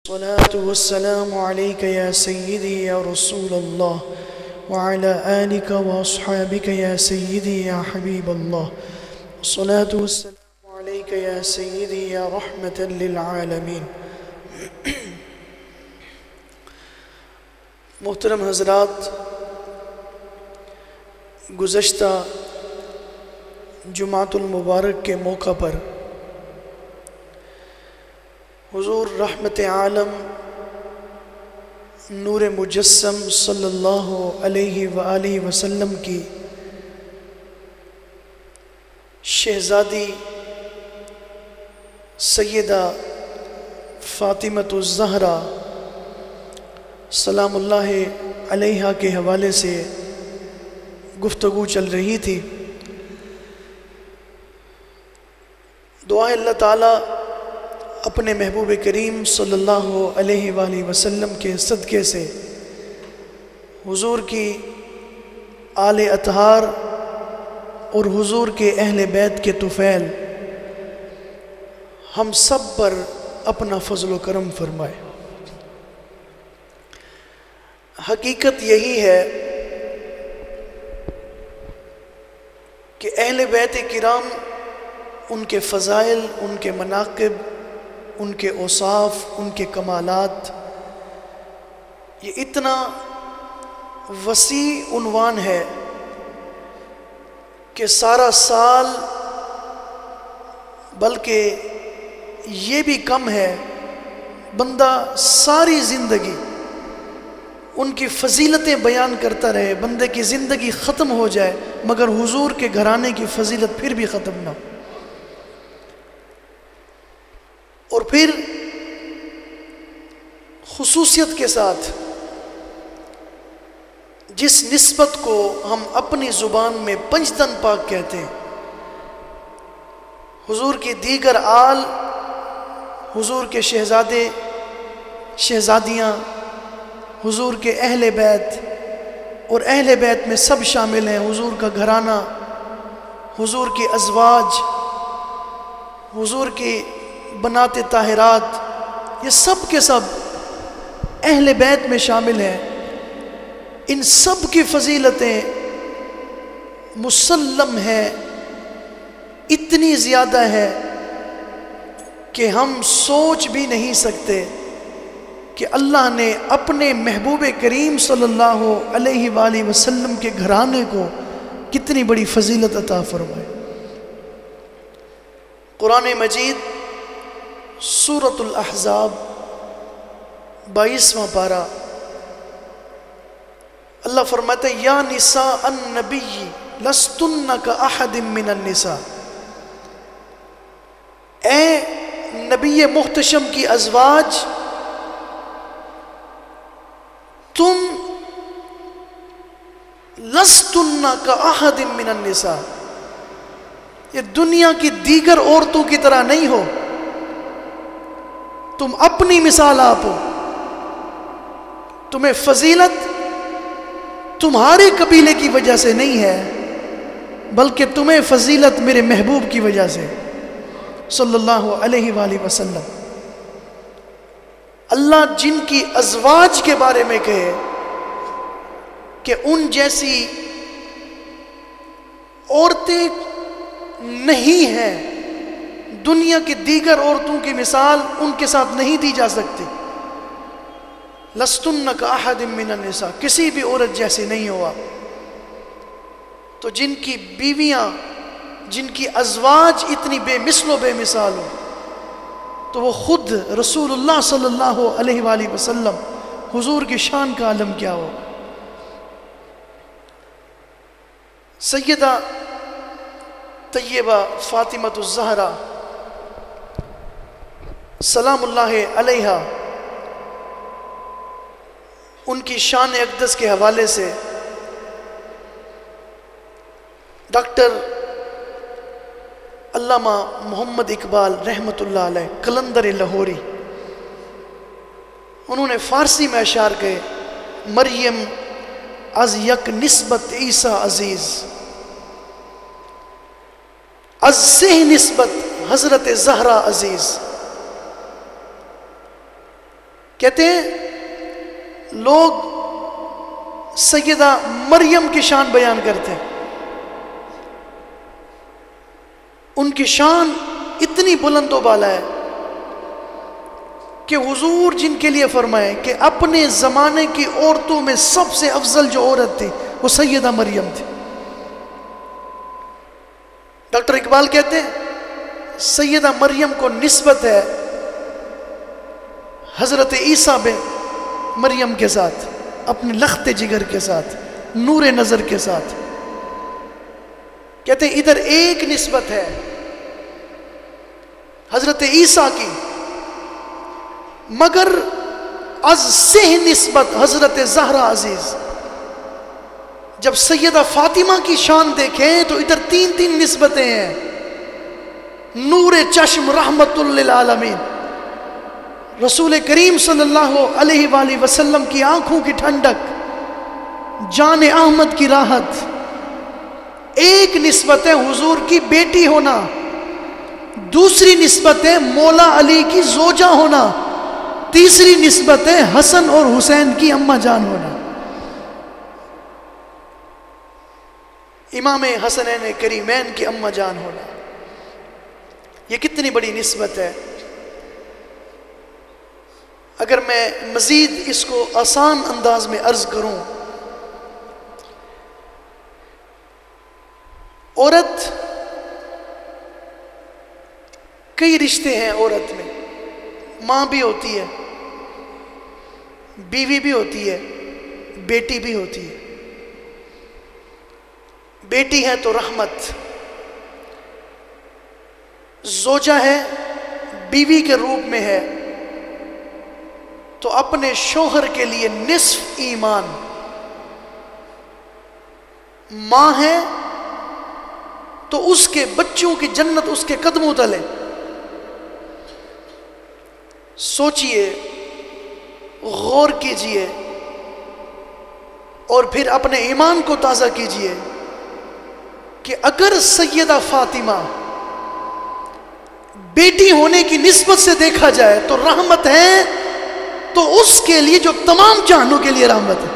الصلاة والسلام عليك يا سيدي يا رسول الله وعلى آلك وأصحابك يا سيدي يا حبيب الله. الصلاة والسلام عليك يا سيدي يا رحمة للعالمين. محترم حضرات، گزشتہ جمعۃ المبارک کے موقع پر حضور رحمت عالم نور مجسم صلی اللہ علیہ وآلہ وسلم کی شہزادی سیدہ فاطمۃ الزہرا سلام اللہ علیہا کے حوالے سے گفتگو چل رہی تھی. دعا اللہ تعالیٰ اپنے محبوب کریم صلی اللہ علیہ وآلہ وسلم کے صدقے سے حضور کی آل اطہار اور حضور کے اہل بیت کے طفیل ہم سب پر اپنا فضل و کرم فرمائے. حقیقت یہی ہے کہ اہل بیت کرام، ان کے فضائل، ان کے مناقب، ان کے اوصاف، ان کے کمالات، یہ اتنا وسیع عنوان ہے کہ سارا سال، بلکہ یہ بھی کم ہے، بندہ ساری زندگی ان کی فضیلتیں بیان کرتا رہے، بندے کی زندگی ختم ہو جائے مگر حضور کے گھرانے کی فضیلت پھر بھی ختم نہ ہو. اور پھر خصوصیت کے ساتھ جس نسبت کو ہم اپنی زبان میں پنجتن پاک کہتے ہیں، حضور کی دیگر آل، حضور کے شہزادے شہزادیاں، حضور کے اہل بیت، اور اہل بیت میں سب شامل ہیں، حضور کا گھرانہ، حضور کی ازواج، حضور کی بنات طاہرات، یہ سب کے سب اہل بیت میں شامل ہیں. ان سب کی فضیلتیں مسلم ہیں، اتنی زیادہ ہے کہ ہم سوچ بھی نہیں سکتے کہ اللہ نے اپنے محبوب کریم صلی اللہ علیہ وآلہ وسلم کے گھرانے کو کتنی بڑی فضیلت عطا فرمائے. قرآن مجید سورۃ الاحزاب 22واں پارہ، اللہ فرماتے ہیں یا نساء النبی لستن کاحد من النساء، اے نبی محتشم کی ازواج، تم لستن کاحد من النساء، یہ دنیا کی دیگر عورتوں کی طرح نہیں ہو، تم اپنی مثال آپ ہو. تمہیں فضیلت تمہارے قبیلے کی وجہ سے نہیں ہے، بلکہ تمہیں فضیلت میرے محبوب کی وجہ سے صلی اللہ علیہ وآلہ وسلم. اللہ جن کی ازواج کے بارے میں کہے کہ ان جیسی عورتیں نہیں ہیں، دنیا کی دیگر عورتوں کی مثال ان کے ساتھ نہیں دی جا سکتی. لستن کاحد من النساء، کسی بھی عورت جیسی نہیں ہوا. تو جن کی بیویاں، جن کی ازواج اتنی بے مثل و بے مثال ہو، تو وہ خود رسول اللہ صلی اللہ علیہ وآلہ وسلم حضور کی شان کا عالم کیا ہو. سیدہ طیبہ فاطمۃ الزہرا سلام اللہ علیہا، ان کی شان اقدس کے حوالے سے ڈاکٹر علامہ محمد اقبال رحمۃ اللہ علیہ قلندر لاہوری، انہوں نے فارسی میں اشعار کہے، مریم از یک نسبت عیسیٰ عزیز، از سے نسبت حضرت زہرا عزیز. کہتے ہیں لوگ سیدہ مریم کی شان بیان کرتے ہیں، ان کی شان اتنی بلند و بالا ہے کہ حضور جن کے لیے فرمائے کہ اپنے زمانے کی عورتوں میں سب سے افضل جو عورت تھی وہ سیدہ مریم تھی۔ ڈاکٹر اقبال کہتے ہیں سیدہ مریم کو نسبت ہے حضرت عیسیٰ بن مریم کے ساتھ، اپنے لخت جگر کے ساتھ، نور نظر کے ساتھ۔ کہتے ہیں ادھر ایک نسبت ہے حضرت عیسیٰ کی، مگر از سے نسبت حضرت زہرا عزیز۔ جب سیدہ فاطمہ کی شان دیکھیں تو ادھر تین تین نسبتیں ہیں، نور چشم رحمت للعالمین، رسول کریم صلی اللہ علیہ وآلہ وسلم کی آنکھوں کی ٹھنڈک، جان احمد کی راحت۔ ایک نسبت ہے حضور کی بیٹی ہونا، دوسری نسبت ہے مولا علی کی زوجہ ہونا، تیسری نسبت ہے حسن اور حسین کی اماں جان ہونا۔ امام حسنین کریمین کی اماں جان ہونا، یہ کتنی بڑی نسبت ہے۔ اگر میں مزید اس کو آسان انداز میں عرض کروں، عورت، کئی رشتے ہیں عورت میں، ماں بھی ہوتی ہے، بیوی بھی ہوتی ہے، بیٹی بھی ہوتی ہے۔ بیٹی ہے تو رحمت، زوجہ ہے، بیوی کے روپ میں ہے تو اپنے شوہر کے لیے نصف ایمان، ماں ہے تو اس کے بچوں کی جنت اس کے قدموں تلے۔ سوچئے، غور کیجئے اور پھر اپنے ایمان کو تازہ کیجئے کہ اگر سیدہ فاطمہ بیٹی ہونے کی نسبت سے دیکھا جائے تو رحمت ہے، تو اس کے لیے جو تمام جہانوں کے لیے رحمت ہے۔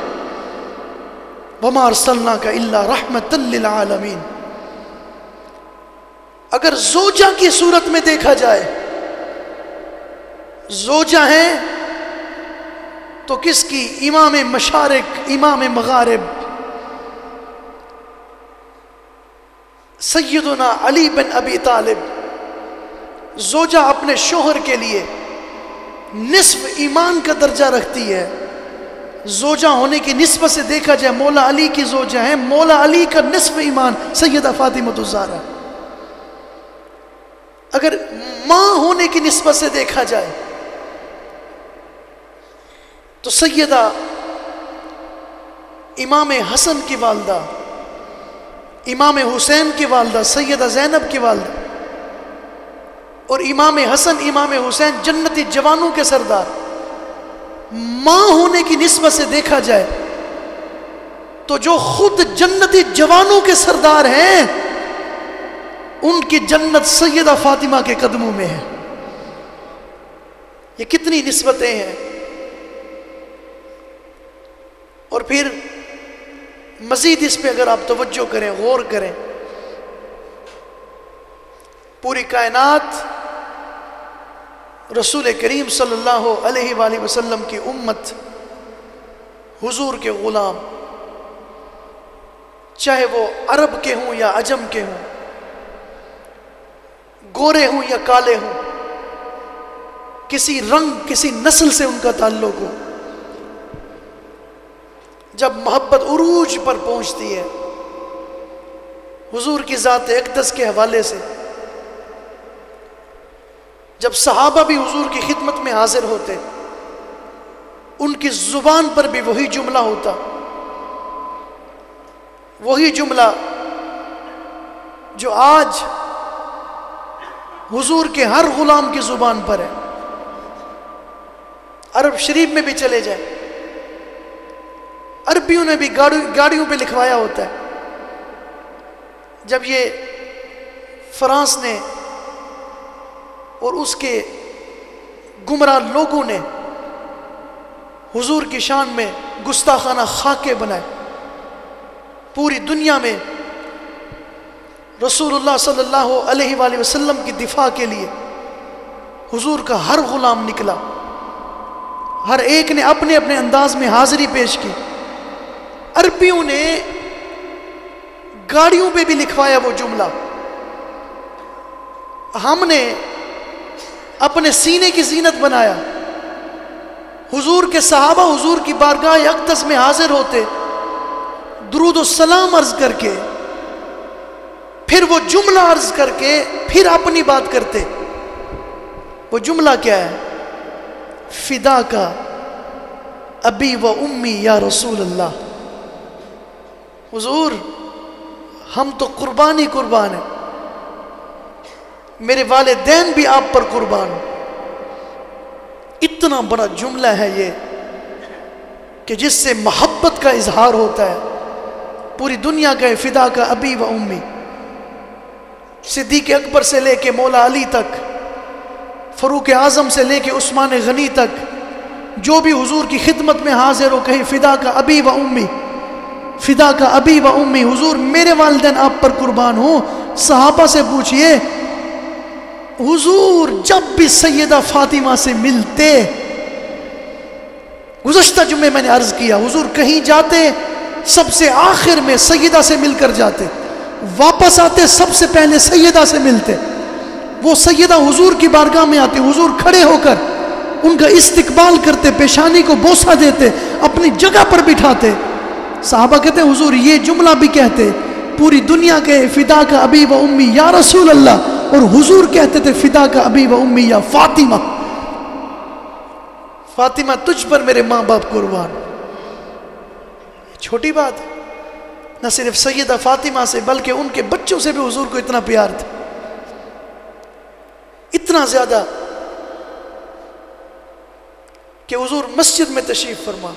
وَمَا أَرْسَلْنَاكَ إِلَّا رَحْمَةً لِّلْعَالَمِينَ۔ اگر زوجہ کی صورت میں دیکھا جائے، زوجہ ہے تو کس کی؟ امام مشارق، امام مغارب، سیدنا علی بن ابی طالب۔ زوجہ اپنے شوہر کے لیے نصف ایمان کا درجہ رکھتی ہے۔ زوجہ ہونے کی نسبت سے دیکھا جائے مولا علی کی زوجہ ہے، مولا علی کا نصف ایمان سیدہ فاطمہ الزہرا۔ اگر ماں ہونے کی نسبت سے دیکھا جائے تو سیدہ امام حسن کی والدہ، امام حسین کی والدہ سیدہ زینب کی والدہ، اور امام حسن امام حسین جنتی جوانوں کے سردار۔ ماں ہونے کی نسبت سے دیکھا جائے تو جو خود جنتی جوانوں کے سردار ہیں ان کی جنت سیدہ فاطمہ کے قدموں میں ہے۔ یہ کتنی نسبتیں ہیں۔ اور پھر مزید اس پہ اگر آپ توجہ کریں، غور کریں، پوری کائنات رسول کریم صلی اللہ علیہ وآلہ وسلم کی امت، حضور کے غلام، چاہے وہ عرب کے ہوں یا عجم کے ہوں، گورے ہوں یا کالے ہوں، کسی رنگ کسی نسل سے ان کا تعلق ہو، جب محبت عروج پر پہنچتی ہے حضور کی ذات اقدس کے حوالے سے، جب صحابہ بھی حضور کی خدمت میں حاضر ہوتے، ان کی زبان پر بھی وہی جملہ ہوتا، وہی جملہ جو آج حضور کے ہر غلام کی زبان پر ہے۔ عرب شریف میں بھی چلے جائیں، عربیوں نے بھی گاڑیوں پہ لکھوایا ہوتا ہے۔ جب یہ فرانس نے اور اس کے گمراہ لوگوں نے حضور کی شان میں گستاخانہ خاکے بنائے، پوری دنیا میں رسول اللہ صلی اللہ علیہ وآلہ وسلم کی دفاع کے لیے حضور کا ہر غلام نکلا، ہر ایک نے اپنے اپنے انداز میں حاضری پیش کی۔ عربیوں نے گاڑیوں پہ بھی لکھوایا وہ جملہ، ہم نے اپنے سینے کی زینت بنایا۔ حضور کے صحابہ حضور کی بارگاہ اقدس میں حاضر ہوتے، درود و سلام عرض کر کے، پھر وہ جملہ عرض کر کے پھر اپنی بات کرتے۔ وہ جملہ کیا ہے؟ فدا کا ابی و امی یا رسول اللہ۔ حضور ہم تو قربانی قربان ہیں، میرے والدین بھی آپ پر قربان ہیں۔ اتنا بڑا جملہ ہے یہ کہ جس سے محبت کا اظہار ہوتا ہے۔ پوری دنیا کا فدا کا ابی و امی، صدیق اکبر سے لے کے مولا علی تک، فاروق اعظم سے لے کے عثمان غنی تک، جو بھی حضور کی خدمت میں حاضر ہو کہیں فدا کا ابی و امی، فدا کا ابی و امی، حضور میرے والدین آپ پر قربان ہوں۔ صحابہ سے پوچھئے حضور جب بھی سیدہ فاطمہ سے ملتے، گزشتہ جمعے میں نے عرض کیا، حضور کہیں جاتے سب سے آخر میں سیدہ سے مل کر جاتے، واپس آتے سب سے پہلے سیدہ سے ملتے۔ وہ سیدہ حضور کی بارگاہ میں آتے، حضور کھڑے ہو کر ان کا استقبال کرتے، پیشانی کو بوسہ دیتے، اپنی جگہ پر بٹھاتے۔ صحابہ کہتے ہیں حضور یہ جملہ بھی کہتے، پوری دنیا کے فدا کا ابی و امی یا رسول اللہ، اور حضور کہتے تھے فدا کا ابی و امی یا فاطمہ، فاطمہ تجھ پر میرے ماں باپ قربان۔ چھوٹی بات ہے، نہ صرف سیدہ فاطمہ سے بلکہ ان کے بچوں سے بھی حضور کو اتنا پیار تھا، اتنا زیادہ کہ حضور مسجد میں تشریف فرما،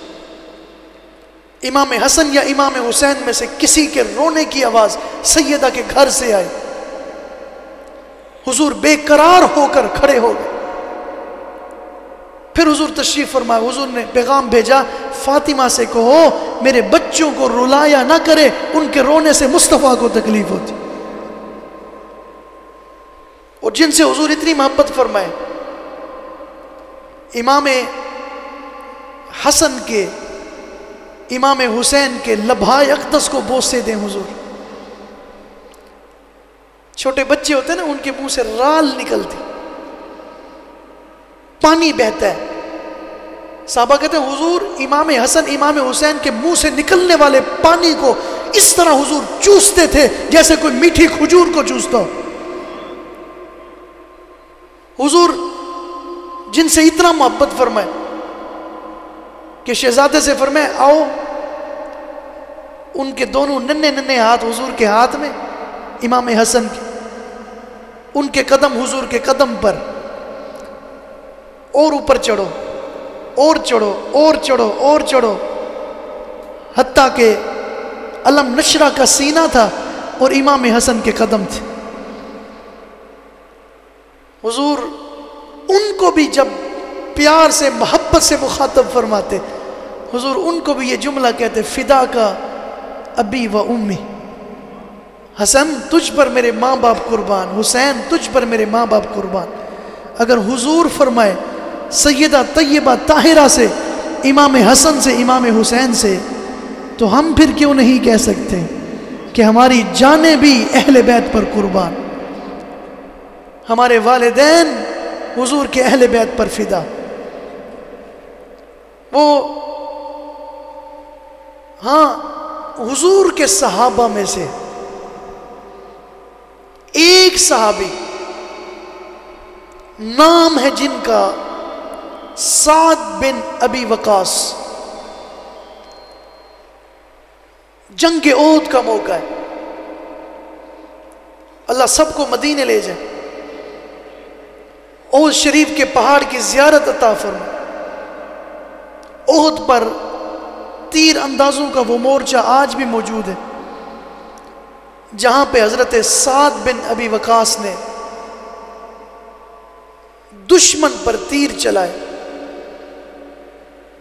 امام حسن یا امام حسین میں سے کسی کے رونے کی آواز سیدہ کے گھر سے آئی، حضور بے قرار ہو کر کھڑے ہو گئے۔ پھر حضور تشریف فرمائے، حضور نے پیغام بھیجا فاطمہ سے کہو میرے بچوں کو رلایا نہ کرے، ان کے رونے سے مصطفیٰ کو تکلیف ہوتی۔ اور جن سے حضور اتنی محبت فرمائے، امام حسن کے، امام حسین کے لبھائے اقدس کو بوسے دیں حضور۔ چھوٹے بچے ہوتے ہیں نا، ان کے منہ سے رال نکلتی، پانی بہتا ہے۔ صحابہ کہتے ہیں حضور امام حسن امام حسین کے منہ سے نکلنے والے پانی کو اس طرح حضور چوستے تھے جیسے کوئی میٹھی کھجور کو چوستا ہو۔ حضور جن سے اتنا محبت فرمائے کہ شہزادے سے فرمائے آؤ، ان کے دونوں ننھے ننھے ہاتھ حضور کے ہاتھ میں، امام حسن کے، ان کے قدم حضور کے قدم پر، اور اوپر چڑھو اور چڑھو اور چڑھو اور چڑھو، حتیٰ کہ علم نشرہ کا سینہ تھا اور امام حسن کے قدم تھے۔ حضور ان کو بھی جب پیار سے محبت سے مخاطب فرماتے، حضور ان کو بھی یہ جملہ کہتے فدا کا ابی و امی، حسن تجھ پر میرے ماں باپ قربان، حسین تجھ پر میرے ماں باپ قربان۔ اگر حضور فرمائے سیدہ طیبہ طاہرہ سے، امام حسن سے، امام حسین سے، تو ہم پھر کیوں نہیں کہہ سکتے کہ ہماری جانیں بھی اہل بیت پر قربان، ہمارے والدین حضور کے اہل بیت پر فدا۔ وہ ہاں حضور کے صحابہ میں سے ایک صحابی نام ہے جن کا سعد بن ابی وقاص، جنگ احد کا موقع ہے، اللہ سب کو مدینے لے جائے، احد شریف کے پہاڑ کی زیارت عطا فرمائے۔ احد پر تیر اندازوں کا وہ مورچہ آج بھی موجود ہے جہاں پہ حضرت سعد بن ابی وقاص نے دشمن پر تیر چلائے۔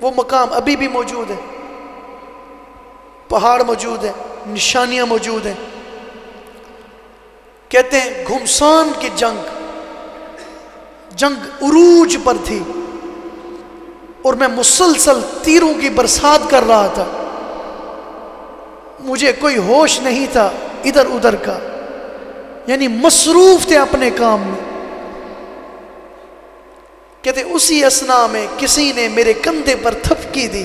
وہ مقام ابھی بھی موجود ہے، پہاڑ موجود ہے، نشانیاں موجود ہیں۔ کہتے ہیں گھمسان کی جنگ عروج پر تھی، اور میں مسلسل تیروں کی برسات کر رہا تھا، مجھے کوئی ہوش نہیں تھا ادھر ادھر کا، یعنی مصروف تھے اپنے کام میں۔ کہتے اسی اثناء میں کسی نے میرے کندھے پر تھپکی دی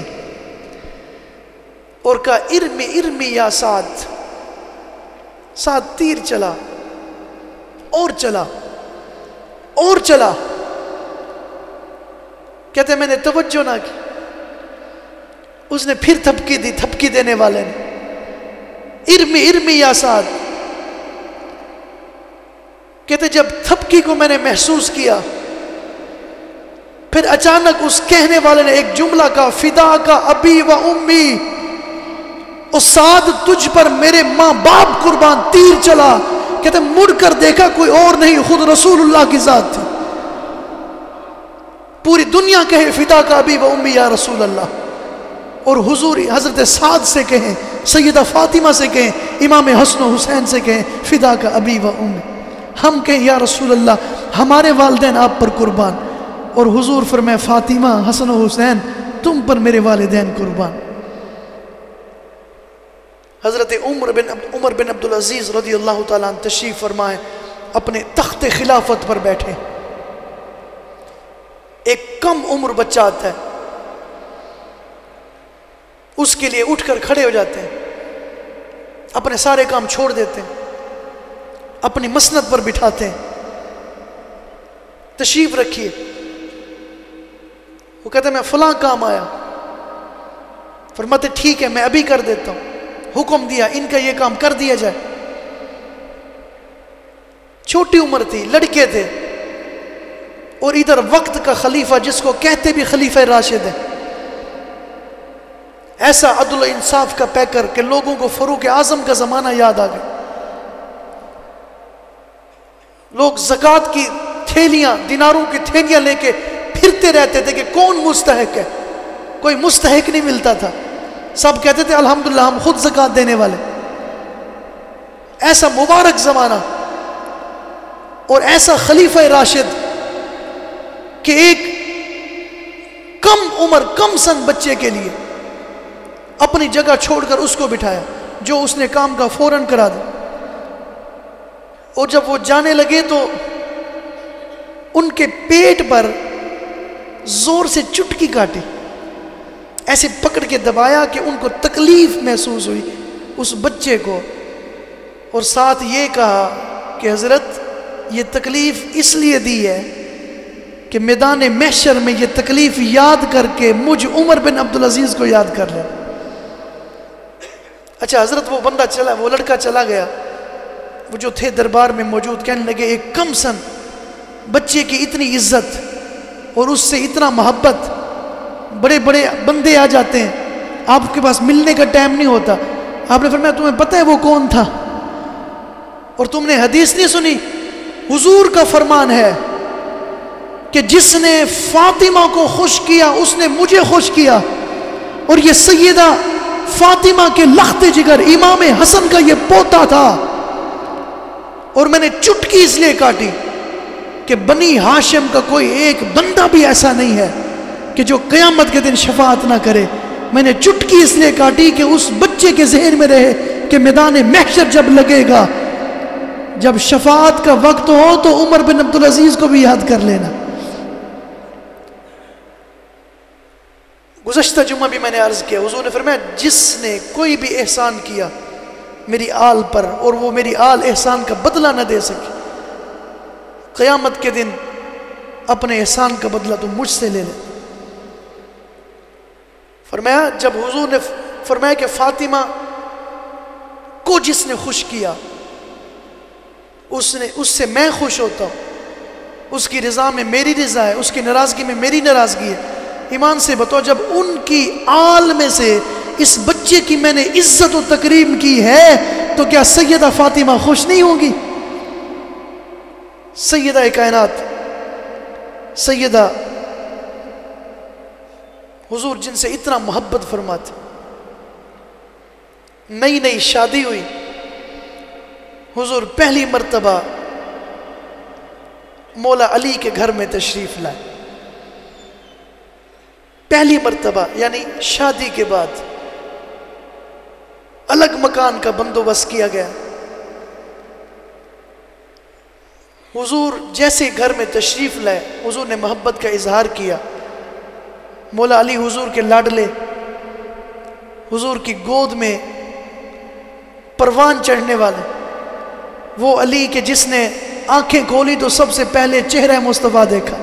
اور کہا ارمی ارمی یا سعد، سعد تیر چلا اور چلا اور چلا۔ کہتے میں نے توجہ نہ کی، اس نے پھر تھپکی دی، تھپکی دینے والے نے، ارمی ارمی یا سعد۔ کہتے جب تھپکی کو میں نے محسوس کیا، پھر اچانک اس کہنے والے نے ایک جملہ کہا، فدا کا ابی و امی، سعد تجھ پر میرے ماں باپ قربان، تیر چلا۔ کہتے مڑ کر دیکھا کوئی اور نہیں، خود رسول اللہ کی ذات تھی۔ پوری دنیا کہے فدا کا ابی و امی یا رسول اللہ، اور حضور حضرت سعد سے کہیں، سیدہ فاطمہ سے کہیں، امام حسن و حسین سے کہیں فدا کا ابی و امی، ہم کہیں یا رسول اللہ ہمارے والدین آپ پر قربان، اور حضور فرمائے فاطمہ حسن و حسین تم پر میرے والدین قربان۔ حضرت عمر بن عبدالعزیز رضی اللہ تعالیٰ عنہ تشریف فرمائے، اپنے تخت خلافت پر بیٹھے، ایک کم عمر بچہ آتا ہے، اس کے لیے اٹھ کر کھڑے ہو جاتے ہیں، اپنے سارے کام چھوڑ دیتے ہیں، اپنی مسند پر بٹھاتے ہیں، تشریف رکھیے۔ وہ کہتے ہیں میں فلاں کام آیا، فرماتے ٹھیک ہے میں ابھی کر دیتا ہوں، حکم دیا ان کا یہ کام کر دیا جائے۔ چھوٹی عمر تھی، لڑکے تھے، اور ادھر وقت کا خلیفہ جس کو کہتے بھی خلیفہ راشد ہے، ایسا عدل و انصاف کا پیکر کہ لوگوں کو فاروق اعظم کا زمانہ یاد آ گیا۔ لوگ زکوٰۃ کی تھیلیاں، دیناروں کی تھیلیاں لے کے پھرتے رہتے تھے کہ کون مستحق ہے، کوئی مستحق نہیں ملتا تھا، سب کہتے تھے الحمدللہ ہم خود زکوٰۃ دینے والے۔ ایسا مبارک زمانہ، اور ایسا خلیفہ راشد کہ ایک کم عمر کم سن بچے کے لیے اپنی جگہ چھوڑ کر اس کو بٹھایا، جو اس نے کام کا فوراً کرا دیا۔ اور جب وہ جانے لگے تو ان کے پیٹ پر زور سے چٹکی کاٹی، ایسے پکڑ کے دبایا کہ ان کو تکلیف محسوس ہوئی اس بچے کو، اور ساتھ یہ کہا کہ حضرت یہ تکلیف اس لیے دی ہے کہ میدان محشر میں یہ تکلیف یاد کر کے مجھ عمر بن عبدالعزیز کو یاد کر لیں۔ اچھا حضرت وہ بندہ چلا، وہ لڑکا چلا گیا، وہ جو تھے دربار میں موجود کہنے لگے ایک کم سن بچے کی اتنی عزت اور اس سے اتنا محبت، بڑے بڑے بندے آ جاتے ہیں، آپ کے پاس ملنے کا ٹائم نہیں ہوتا۔ آپ نے فرمایا تمہیں پتہ ہے وہ کون تھا؟ اور تم نے حدیث نہیں سنی؟ حضور کا فرمان ہے کہ جس نے فاطمہ کو خوش کیا اس نے مجھے خوش کیا، اور یہ سیدہ فاطمہ کے لخت جگر امام حسن کا یہ پوتا تھا، اور میں نے چٹکی اس لیے کاٹی کہ بنی ہاشم کا کوئی ایک بندہ بھی ایسا نہیں ہے کہ جو قیامت کے دن شفاعت نہ کرے۔ میں نے چٹکی اس لیے کاٹی کہ اس بچے کے ذہن میں رہے کہ میدان محشر جب لگے گا، جب شفاعت کا وقت ہو تو عمر بن عبدالعزیز کو بھی یاد کر لینا۔ گزشتہ جمعہ بھی میں نے عرض کیا، حضور نے فرمایا جس نے کوئی بھی احسان کیا میری آل پر اور وہ میری آل احسان کا بدلہ نہ دے سکی، قیامت کے دن اپنے احسان کا بدلہ تو مجھ سے لے لے۔ فرمایا جب حضور نے فرمایا کہ فاطمہ کو جس نے خوش کیا اس سے میں خوش ہوتا ہوں، اس کی رضا میں میری رضا ہے، اس کی ناراضگی میں میری ناراضگی ہے۔ ایمان سے بتاؤ جب ان کی آل میں سے اس بچے کی میں نے عزت و تکریم کی ہے تو کیا سیدہ فاطمہ خوش نہیں ہوگی؟ سیدہ کائنات سیدہ حضور جن سے اتنا محبت فرماتے. نئی نئی شادی ہوئی، حضور پہلی مرتبہ مولا علی کے گھر میں تشریف لائے. پہلی مرتبہ یعنی شادی کے بعد الگ مکان کا بندوبست کیا گیا. حضور جیسے گھر میں تشریف لائے، حضور نے محبت کا اظہار کیا. مولا علی حضور کے لاڈلے، حضور کی گود میں پروان چڑھنے والے، وہ علی کے جس نے آنکھیں کھولی تو سب سے پہلے چہرہ مصطفیٰ دیکھا.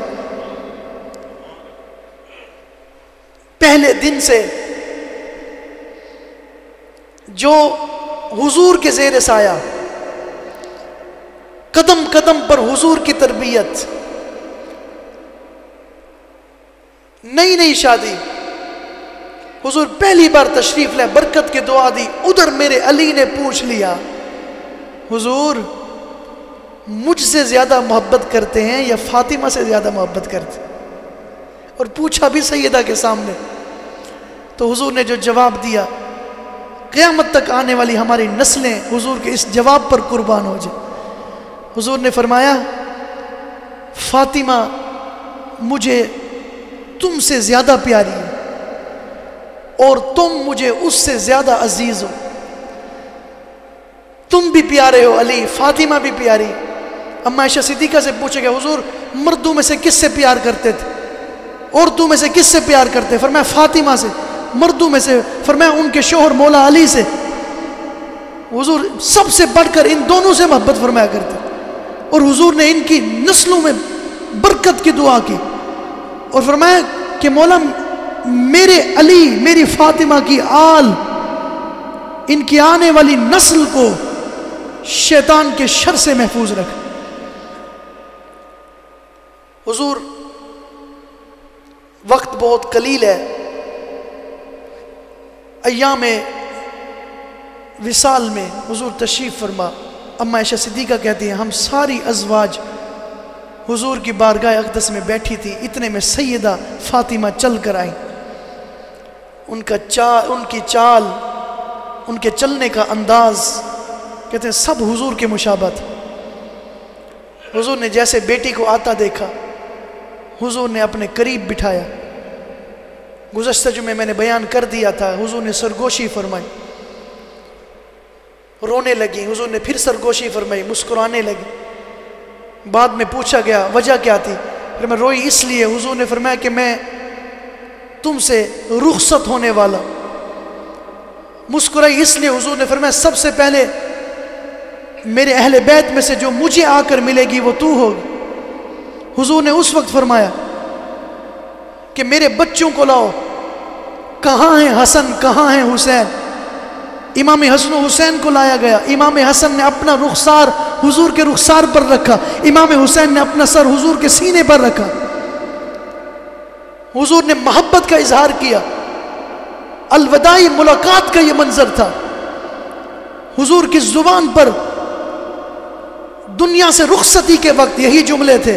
پہلے دن سے جو حضور کے زیر سایہ، قدم قدم پر حضور کی تربیت. نئی نئی شادی، حضور پہلی بار تشریف لے، برکت کی دعا دی. ادھر میرے علی نے پوچھ لیا، حضور مجھ سے زیادہ محبت کرتے ہیں یا فاطمہ سے زیادہ محبت کرتے ہیں؟ اور پوچھا بھی سیدہ کے سامنے. تو حضور نے جو جواب دیا، قیامت تک آنے والی ہماری نسلیں حضور کے اس جواب پر قربان ہو جائے. حضور نے فرمایا، فاطمہ مجھے تم سے زیادہ پیاری ہے اور تم مجھے اس سے زیادہ عزیز ہو. تم بھی پیارے ہو علی، فاطمہ بھی پیاری. اما عائشہ صدیقہ سے پوچھے گا، حضور مردوں میں سے کس سے پیار کرتے تھے؟ عورتوں میں سے کس سے پیار کرتے؟ فرمایا فاطمہ سے. مردوں میں سے فرمایا ان کے شوہر مولا علی سے. حضور سب سے بڑھ کر ان دونوں سے محبت فرمایا کرتے، اور حضور نے ان کی نسلوں میں برکت کی دعا کی اور فرمایا کہ مولا میرے علی، میری فاطمہ کی آل، ان کی آنے والی نسل کو شیطان کے شر سے محفوظ رکھ. حضور وقت بہت قلیل ہے. ایام وصال میں حضور تشریف فرما. اما عائشہ صدیقہ کہتی ہیں ہم ساری ازواج حضور کی بارگاہ اقدس میں بیٹھی تھی، اتنے میں سیدہ فاطمہ چل کر آئیں. ان کی چال، ان کے چلنے کا انداز کہتے ہیں سب حضور کے مشابہ تھا. حضور نے جیسے بیٹی کو آتا دیکھا، حضور نے اپنے قریب بٹھایا. گزشتہ جمعے میں نے بیان کر دیا تھا، حضور نے سرگوشی فرمائی، رونے لگی. حضور نے پھر سرگوشی فرمائی، مسکرانے لگی. بعد میں پوچھا گیا وجہ کیا تھی؟ پھر میں روئی اس لیے، حضور نے فرمایا کہ میں تم سے رخصت ہونے والا. مسکرائی اس لیے، حضور نے فرمایا سب سے پہلے میرے اہل بیت میں سے جو مجھے آ کر ملے گی وہ تو ہوگی. حضور نے اس وقت فرمایا کہ میرے بچوں کو لاؤ، کہاں ہیں حسن، کہاں ہیں حسین؟ امام حسن و حسین کو لایا گیا. امام حسن نے اپنا رخسار حضور کے رخسار پر رکھا، امام حسین نے اپنا سر حضور کے سینے پر رکھا. حضور نے محبت کا اظہار کیا. الوداعی ملاقات کا یہ منظر تھا. حضور کی زبان پر دنیا سے رخصتی کے وقت یہی جملے تھے،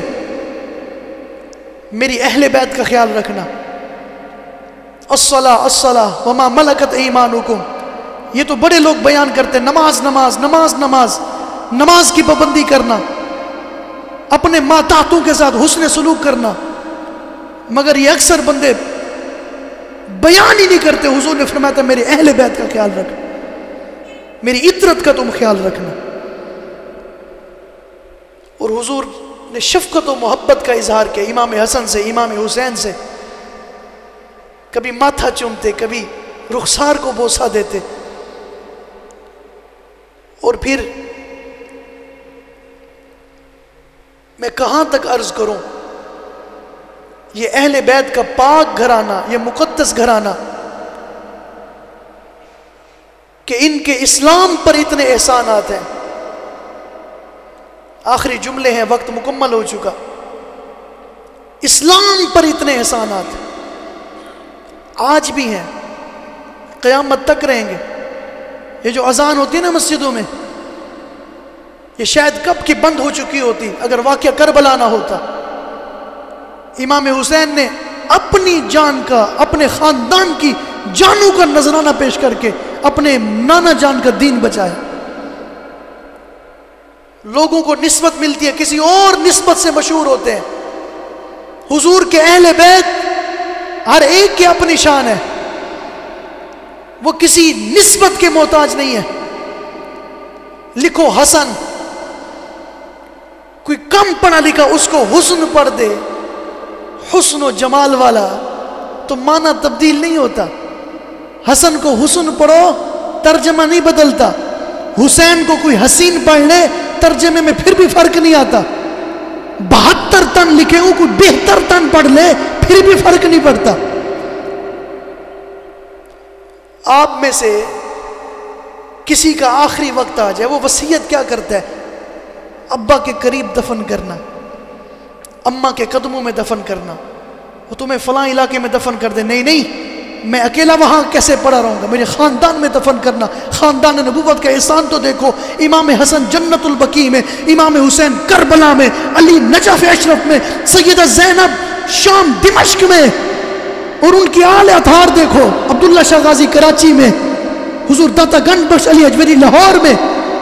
میری اہل بیت کا خیال رکھنا، الصلاۃ الصلاۃ وما ملکت ایمانکم. یہ تو بڑے لوگ بیان کرتے نماز نماز نماز نماز، نماز کی پابندی کرنا، اپنے ماتحتوں کے ساتھ حسن سلوک کرنا، مگر یہ اکثر بندے بیان ہی نہیں کرتے. حضور نے فرمایا تھا میرے اہل بیت کا خیال رکھ، میری عطرت کا تم خیال رکھنا. اور حضور نے شفقت و محبت کا اظہار کیا امام حسن سے، امام حسین سے. کبھی ماتھا چومتے، کبھی رخسار کو بوسہ دیتے. اور پھر میں کہاں تک عرض کروں، یہ اہل بیت کا پاک گھرانہ، یہ مقدس گھرانہ، کہ ان کے اسلام پر اتنے احسانات ہیں. آخری جملے ہیں، وقت مکمل ہو چکا. اسلام پر اتنے احسانات آج بھی ہیں، قیامت تک رہیں گے. یہ جو اذان ہوتی ہے نا مسجدوں میں، یہ شاید کب کی بند ہو چکی ہوتی اگر واقعہ کربلا نہ ہوتا. امام حسین نے اپنی جان کا، اپنے خاندان کی جانوں کا نذرانہ پیش کر کے اپنے نانا جان کا دین بچایا۔ لوگوں کو نسبت ملتی ہے، کسی اور نسبت سے مشہور ہوتے ہیں۔ حضور کے اہل بیت ہر ایک کی اپنی شان ہے، وہ کسی نسبت کے محتاج نہیں ہے۔ لکھو حسن، کوئی کم پڑھا لکھا اس کو حسن پڑھ دے، حسن و جمال والا، تو معنی تبدیل نہیں ہوتا۔ حسن کو حسن پڑھو ترجمہ نہیں بدلتا، حسین کو کوئی حسین پڑھ لے ترجمے میں پھر بھی فرق نہیں آتا۔ 72 تن لکھے ہوں، کوئی 72 تن پڑھ لے پھر بھی فرق نہیں پڑتا۔ آپ میں سے کسی کا آخری وقت آ جائے، وہ وصیت کیا کرتا ہے؟ ابا کے قریب دفن کرنا، اماں کے قدموں میں دفن کرنا۔ وہ تمہیں فلاں علاقے میں دفن کر دے، نہیں نہیں، میں اکیلا وہاں کیسے پڑا رہوں گا، میرے خاندان میں دفن کرنا۔ خاندان نبوت کا احسان تو دیکھو، امام حسن جنت البقیع میں، امام حسین کربلا میں، علی نجف اشرف میں، سیدہ زینب شام دمشق میں، اور ان کی آل اطہار دیکھو، عبداللہ شاہ غازی کراچی میں، حضور داتا گنج بخش علی اجمیری لاہور میں۔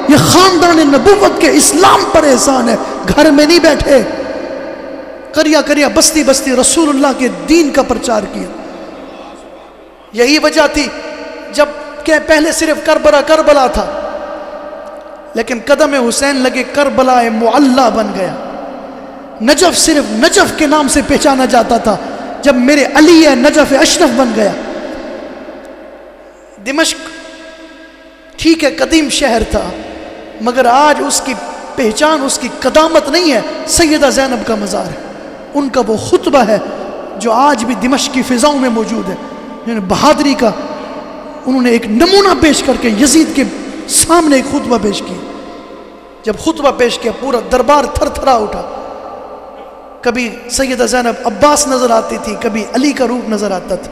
یہ خاندان نبوت کے اسلام پر احسان ہے، گھر میں نہیں بیٹھے، کریا کریا بستی بستی رسول اللہ کے دین کا پرچار کیا۔ یہی وجہ تھی جب کہ پہلے صرف کربلا تھا، لیکن قدم حسین لگے کربلا معلی بن گیا۔ نجف صرف نجف کے نام سے پہچانا جاتا تھا، جب میرے علی نجف اشرف بن گیا۔ دمشق ٹھیک ہے قدیم شہر تھا، مگر آج اس کی پہچان، اس کی قدامت نہیں ہے، سیدہ زینب کا مزار ہے، ان کا وہ خطبہ ہے جو آج بھی دمشق کی فضاؤں میں موجود ہے۔ یعنی بہادری کا انہوں نے ایک نمونہ پیش کر کے یزید کے سامنے ایک خطبہ پیش کیا۔ جب خطبہ پیش کیا پورا دربار تھر تھرا اٹھا، کبھی سیدہ زینب عباس نظر آتی تھی، کبھی علی کا روپ نظر آتا تھا۔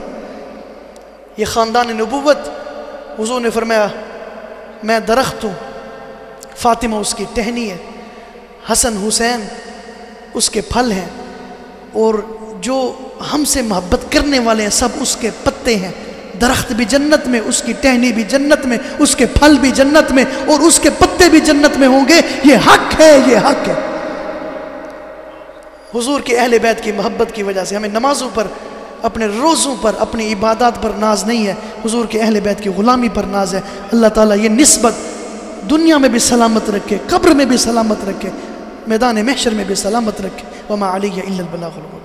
یہ خاندان نبوت، حضور نے فرمایا میں درخت ہوں، فاطمہ اس کی ٹہنی ہے، حسن حسین اس کے پھل ہیں، اور جو ہم سے محبت کرنے والے ہیں سب اس کے پتے ہیں۔ درخت بھی جنت میں، اس کی ٹہنی بھی جنت میں، اس کے پھل بھی جنت میں، اور اس کے پتے بھی جنت میں ہوں گے۔ یہ حق ہے، یہ حق ہے۔ حضور کے اہل بیت کی محبت کی وجہ سے ہمیں نمازوں پر، اپنے روزوں پر، اپنی عبادات پر ناز نہیں ہے، حضور کے اہل بیت کی غلامی پر ناز ہے۔ اللہ تعالیٰ یہ نسبت دنیا میں بھی سلامت رکھے، قبر میں بھی سلامت رکھے، میدان محشر میں بھی سلامت رکھے۔ وما علیہ الا البلاغ المبین۔